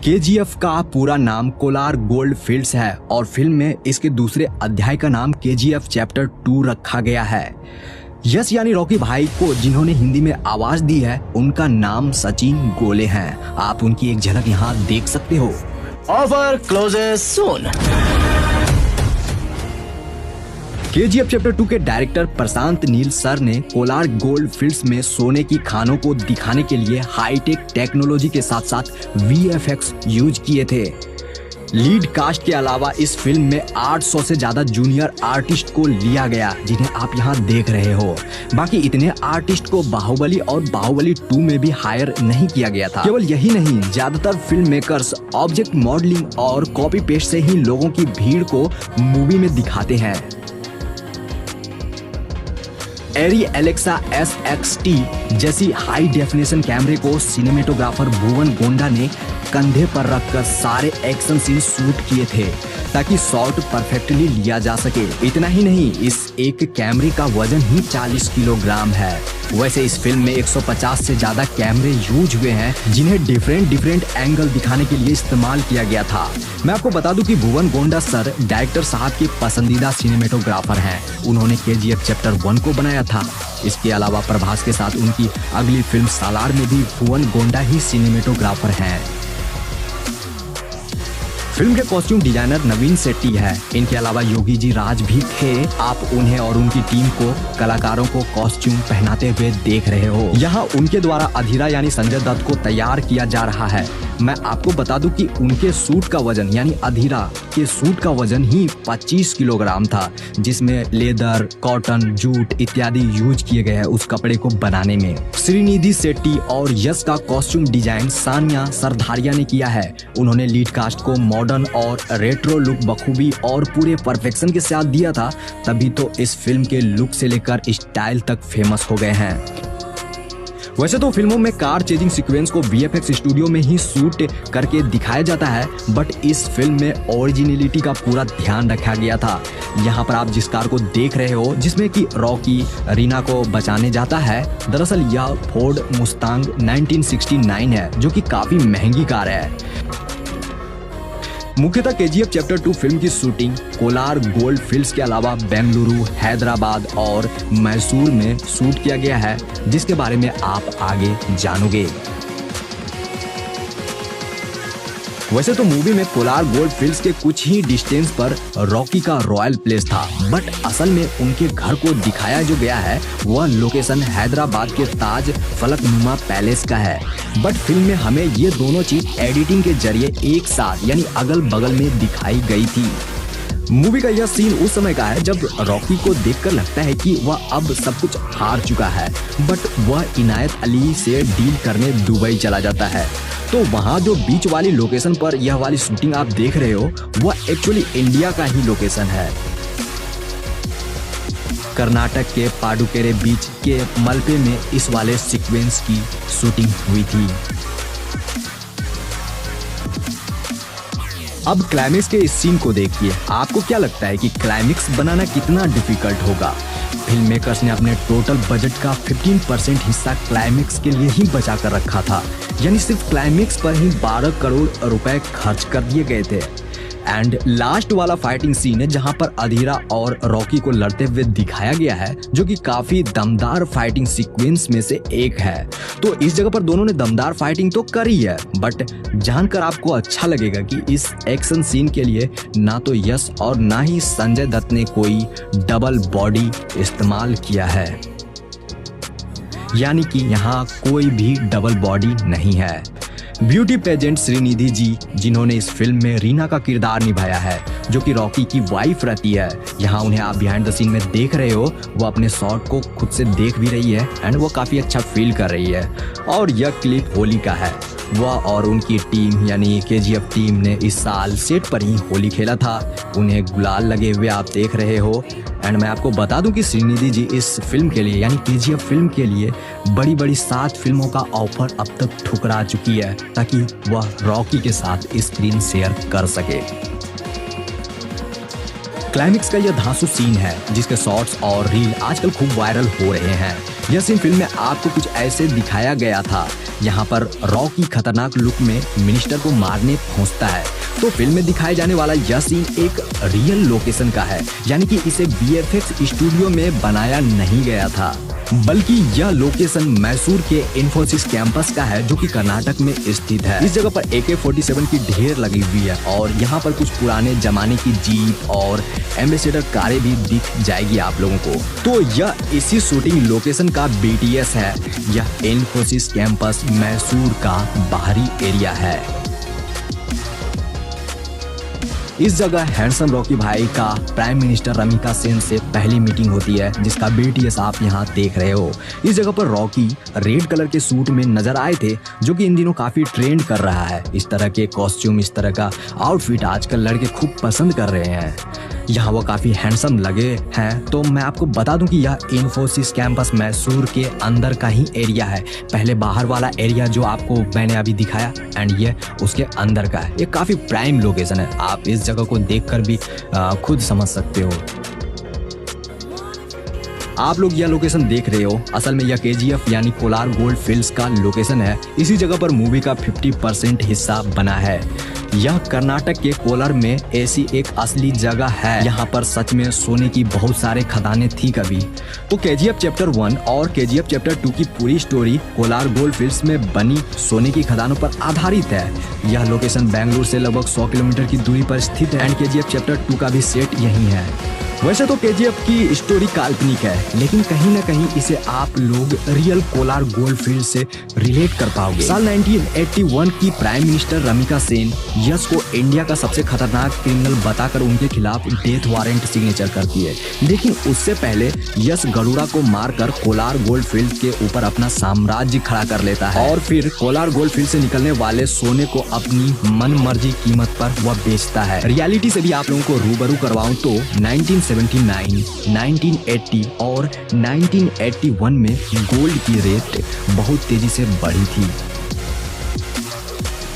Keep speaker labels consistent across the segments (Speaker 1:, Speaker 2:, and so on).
Speaker 1: KGF का पूरा नाम कोलार गोल्ड फील्ड्स है और फिल्म में इसके दूसरे अध्याय का नाम केजीएफ चैप्टर 2 रखा गया है। यश यानी रॉकी भाई को जिन्होंने हिंदी में आवाज दी है उनका नाम सचिन गोले हैं। आप उनकी एक झलक यहाँ देख सकते हो।
Speaker 2: ऑफर क्लोजेस सून।
Speaker 1: केजीएफ चैप्टर 2 के डायरेक्टर प्रशांत नील सर ने कोलार गोल्ड फील्ड्स में सोने की खानों को दिखाने के लिए हाईटेक टेक्नोलॉजी के साथ साथ वीएफएक्स यूज किए थे। लीड कास्ट के अलावा इस फिल्म में 800 से ज्यादा जूनियर आर्टिस्ट को लिया गया जिन्हें आप यहाँ देख रहे हो। बाकी इतने आर्टिस्ट को बाहुबली और बाहुबली 2 में भी हायर नहीं किया गया था। केवल यही नहीं, ज्यादातर फिल्म मेकर्स ऑब्जेक्ट मॉडलिंग और कॉपी पेस्ट से ही लोगों की भीड़ को मूवी में दिखाते हैं। एरी एलेक्सा SXT जैसी हाई डेफिनेशन कैमरे को सिनेमेटोग्राफर भुवन गोंडा ने कंधे पर रखकर सारे एक्शन सीन शूट किए थे ताकि शॉट परफेक्टली लिया जा सके। इतना ही नहीं, इस एक कैमरे का वजन ही 40 किलोग्राम है। वैसे इस फिल्म में 150 से ज्यादा कैमरे यूज हुए हैं जिन्हें डिफरेंट एंगल दिखाने के लिए इस्तेमाल किया गया था। मैं आपको बता दूं कि भुवन गोंडा सर डायरेक्टर साहब के पसंदीदा सिनेमेटोग्राफर हैं। उन्होंने केजीएफ चैप्टर 1 को बनाया था। इसके अलावा प्रभास के साथ उनकी अगली फिल्म सालार में भी भुवन गोंडा ही सिनेमेटोग्राफर हैं। फिल्म के कॉस्ट्यूम डिजाइनर नवीन शेट्टी है। इनके अलावा योगी जी राज भी थे। आप उन्हें और उनकी टीम को कलाकारों को कॉस्ट्यूम पहनाते हुए देख रहे हो। यहाँ उनके द्वारा अधीरा यानी संजय दत्त को तैयार किया जा रहा है। मैं आपको बता दूं कि उनके सूट का वजन यानी अधीरा के सूट का वजन ही 25 किलोग्राम था, जिसमें लेदर, कॉटन, जूट इत्यादि यूज किए गए हैं उस कपड़े को बनाने में। श्रीनिधि शेट्टी और यश का कॉस्ट्यूम डिजाइन सानिया सरधारिया ने किया है। उन्होंने लीड कास्ट को मॉडर्न और रेट्रो लुक बखूबी और पूरे परफेक्शन के साथ दिया था, तभी तो इस फिल्म के लुक से लेकर स्टाइल तक फेमस हो गए हैं। वैसे तो फिल्मों में कार चेजिंग सीक्वेंस को वीएफएक्स स्टूडियो में ही शूट करके दिखाया जाता है, बट इस फिल्म में ओरिजिनलिटी का पूरा ध्यान रखा गया था। यहाँ पर आप जिस कार को देख रहे हो जिसमें कि रॉकी रीना को बचाने जाता है, दरअसल यह फोर्ड मुस्तांग 1969 है जो कि काफी महंगी कार है। मुख्यतः केजीएफ चैप्टर 2 फिल्म की शूटिंग कोलार गोल्ड फील्ड्स के अलावा बेंगलुरु, हैदराबाद और मैसूर में शूट किया गया है, जिसके बारे में आप आगे जानोगे। वैसे तो मूवी में कोलार गोल्ड फील्ड्स के कुछ ही डिस्टेंस पर रॉकी का रॉयल प्लेस था, बट असल में उनके घर को दिखाया जो गया है वह लोकेशन हैदराबाद के ताज फलकनुमा पैलेस का है। बट फिल्म में हमें ये दोनों चीज एडिटिंग के जरिए एक साथ यानी अगल बगल में दिखाई गई थी। मूवी का यह सीन उस समय का है जब रॉकी को देखकर लगता है कि वह अब सब कुछ हार चुका है, बट वह इनायत अली से डील करने दुबई चला जाता है। तो वहाँ जो बीच वाली लोकेशन पर यह वाली शूटिंग आप देख रहे हो वह एक्चुअली इंडिया का ही लोकेशन है। कर्नाटक के पाडुकेरे बीच के मलपे में इस वाले सीक्वेंस की शूटिंग हुई थी। अब क्लाइमेक्स के इस सीन को देखिए। आपको क्या लगता है कि क्लाइमेक्स बनाना कितना डिफिकल्ट होगा? फिल्म मेकर्स ने अपने टोटल बजट का 15% हिस्सा क्लाइमेक्स के लिए ही बचा कर रखा था, यानी सिर्फ क्लाइमेक्स पर ही 12 करोड़ रुपए खर्च कर दिए गए थे। एंड लास्ट वाला फाइटिंग सीन है जहां पर अधीरा और रॉकी को लड़ते हुए दिखाया गया है, जो कि काफी दमदार फाइटिंग सीक्वेंस में से एक है। तो इस जगह पर दोनों ने दमदार फाइटिंग तो करी है, बट जानकर आपको अच्छा लगेगा कि इस एक्शन सीन के लिए ना तो यश और ना ही संजय दत्त ने कोई डबल बॉडी इस्तेमाल किया है, यानी कि यहाँ कोई भी डबल बॉडी नहीं है। ब्यूटी पेजेंट श्रीनिधि जी जिन्होंने इस फिल्म में रीना का किरदार निभाया है, जो कि रॉकी की वाइफ रहती है, यहाँ उन्हें आप बिहाइंड द सीन में देख रहे हो। वो अपने शॉट को खुद से देख भी रही है एंड वो काफी अच्छा फील कर रही है। और यह क्लिप होली का है। वह और उनकी टीम यानी केजीएफ टीम ने इस साल सेट पर ही होली खेला था। उन्हें गुलाल लगे हुए आप देख रहे हो। एंड मैं आपको बता दूं कि श्रीनिधि जी इस फिल्म के लिए यानी केजीएफ फिल्म के लिए बड़ी बड़ी 7 फिल्मों का ऑफर अब तक ठुकरा चुकी है ताकि वह रॉकी के साथ स्क्रीन शेयर कर सके। क्लाइमेक्स का यह धांसू सीन है जिसके शॉट्स और रील आजकल खूब वायरल हो रहे हैं। यह सीन फिल्म में आपको कुछ ऐसे दिखाया गया था यहाँ पर रॉकी खतरनाक लुक में मिनिस्टर को मारने पहुंचता है। तो फिल्म में दिखाए जाने वाला यह सीन एक रियल लोकेशन का है, यानी कि इसे VFX स्टूडियो में बनाया नहीं गया था, बल्कि यह लोकेशन मैसूर के इन्फोसिस कैंपस का है जो कि कर्नाटक में स्थित है। इस जगह पर AK-47 की ढेर लगी हुई है और यहाँ पर कुछ पुराने जमाने की जीप और एम्बेसडर कारें भी दिख जाएगी आप लोगों को। तो यह इसी शूटिंग लोकेशन का BTS है। यह इन्फोसिस कैंपस मैसूर का बाहरी एरिया है। इस जगह हैंडसम रॉकी भाई का प्राइम मिनिस्टर रमिका सेन से पहली मीटिंग होती है, जिसका BTS आप यहाँ देख रहे हो। इस जगह पर रॉकी रेड कलर के सूट में नजर आए थे, जो कि इन दिनों काफी ट्रेंड कर रहा है। इस तरह के कॉस्ट्यूम, इस तरह का आउटफिट आजकल लड़के खूब पसंद कर रहे हैं। यहाँ वो काफी हैंडसम लगे हैं। तो मैं आपको बता दूं कि यह इन्फोसिस कैंपस मैसूर के अंदर का ही एरिया है। पहले बाहर वाला एरिया जो आपको मैंने अभी दिखाया, एंड ये उसके अंदर का है। ये काफी प्राइम लोकेशन है, आप इस जगह को देखकर भी खुद समझ सकते हो। आप लोग यह लोकेशन देख रहे हो, असल में यह KGF यानी कोलार गोल्ड फील्ड्स का लोकेशन है। इसी जगह पर मूवी का 50% हिस्सा बना है। यह कर्नाटक के कोलार में ऐसी एक असली जगह है। यहाँ पर सच में सोने की बहुत सारे खदानें थी कभी। तो KGF चैप्टर 1 और KGF चैप्टर 2 की पूरी स्टोरी कोलार गोल्ड फील्ड्स में बनी सोने की खदानों पर आधारित है। यह लोकेशन बेंगलुरु से लगभग 100 किलोमीटर की दूरी पर स्थित है एंड KGF चैप्टर 2 का भी सेट यही है। वैसे तो KGF की स्टोरी काल्पनिक है, लेकिन कहीं ना कहीं इसे आप लोग रियल कोलार गोल्ड फील्ड से रिलेट कर पाओगे। साल 1981 की प्राइम मिनिस्टर रमिका सेन यश को इंडिया का सबसे खतरनाक क्रिमिनल बताकर उनके खिलाफ डेथ वारंट सिग्नेचर करती है। लेकिन उससे पहले यश गरुड़ा को मारकर कोलार गोल्ड फील्ड के ऊपर अपना साम्राज्य खड़ा कर लेता है और फिर कोलार गोल्ड फील्ड से निकलने वाले सोने को अपनी मन मर्जी कीमत पर वह बेचता है। रियलिटी से भी आप लोगों को रूबरू करवाऊं तो 1979, 1980 और 1981 में गोल्ड की रेट बहुत तेजी से बढ़ी थी।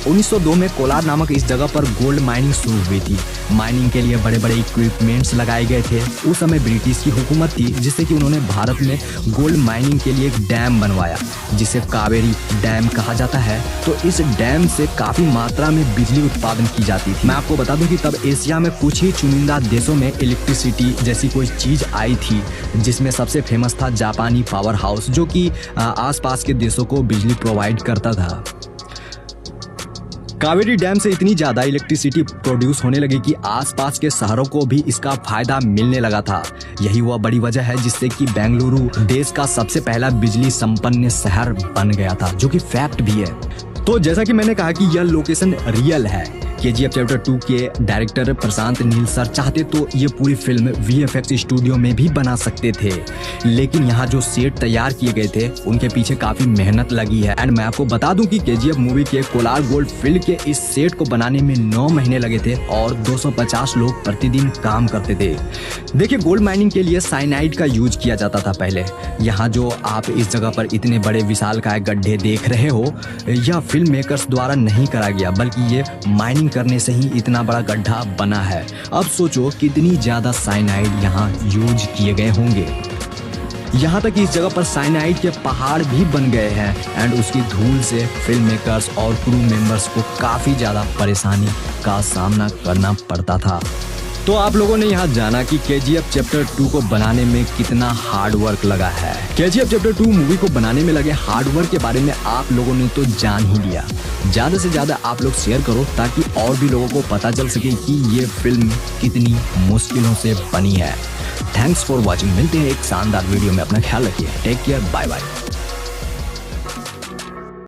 Speaker 1: 1902 में कोलार नामक इस जगह पर गोल्ड माइनिंग शुरू हुई थी। माइनिंग के लिए बड़े बड़े इक्विपमेंट्स लगाए गए थे। उस समय ब्रिटिश की हुकूमत थी, जिससे कि उन्होंने भारत में गोल्ड माइनिंग के लिए एक डैम बनवाया, जिसे कावेरी डैम कहा जाता है। तो इस डैम से काफी मात्रा में बिजली उत्पादन की जाती थी। मैं आपको बता दूं कि तब एशिया में कुछ ही चुनिंदा देशों में इलेक्ट्रिसिटी जैसी कोई चीज आई थी, जिसमें सबसे फेमस था जापानी पावर हाउस, जो कि आसपास के देशों को बिजली प्रोवाइड करता था। कावेरी डैम से इतनी ज्यादा इलेक्ट्रिसिटी प्रोड्यूस होने लगी कि आसपास के शहरों को भी इसका फायदा मिलने लगा था। यही वह बड़ी वजह है जिससे कि बेंगलुरु देश का सबसे पहला बिजली संपन्न शहर बन गया था, जो कि फैक्ट भी है। तो जैसा कि मैंने कहा कि यह लोकेशन रियल है। KGF चैप्टर 2 के डायरेक्टर प्रशांत नील सर चाहते तो ये पूरी फिल्म VFX स्टूडियो में भी बना सकते थे, लेकिन यहाँ जो सेट तैयार किए गए थे उनके पीछे काफी मेहनत लगी है। एंड मैं आपको बता दूं कि KGF मूवी के कोलार गोल्ड फील्ड के इस सेट को बनाने में 9 महीने लगे थे और 250 लोग प्रतिदिन काम करते थे। देखिए, गोल्ड माइनिंग के लिए साइनाइड का यूज किया जाता था पहले। यहाँ जो आप इस जगह पर इतने बड़े विशालकाय गड्ढे देख रहे हो, यह फिल्म मेकर्स द्वारा नहीं करा गया, बल्कि ये माइनिंग करने से ही इतना बड़ा गड्ढा बना है। अब सोचो कितनी ज्यादा साइनाइड यहाँ यूज किए गए होंगे। यहाँ तक इस जगह पर साइनाइड के पहाड़ भी बन गए हैं एंड उसकी धूल से फिल्म मेकर्स और क्रू मेंबर्स को काफी ज्यादा परेशानी का सामना करना पड़ता था। तो आप लोगों ने यहाँ जाना कि KGF चैप्टर 2 को बनाने में कितना हार्ड वर्क लगा है। KGF चैप्टर 2 मूवी को बनाने में लगे हार्ड वर्क के बारे में आप लोगों ने तो जान ही लिया। ज्यादा से ज्यादा आप लोग शेयर करो ताकि और भी लोगों को पता चल सके कि ये फिल्म कितनी मुश्किलों से बनी है। Thanks for watching. मिलते हैं एक शानदार वीडियो में। अपना ख्याल रखिए। Take care. Bye bye.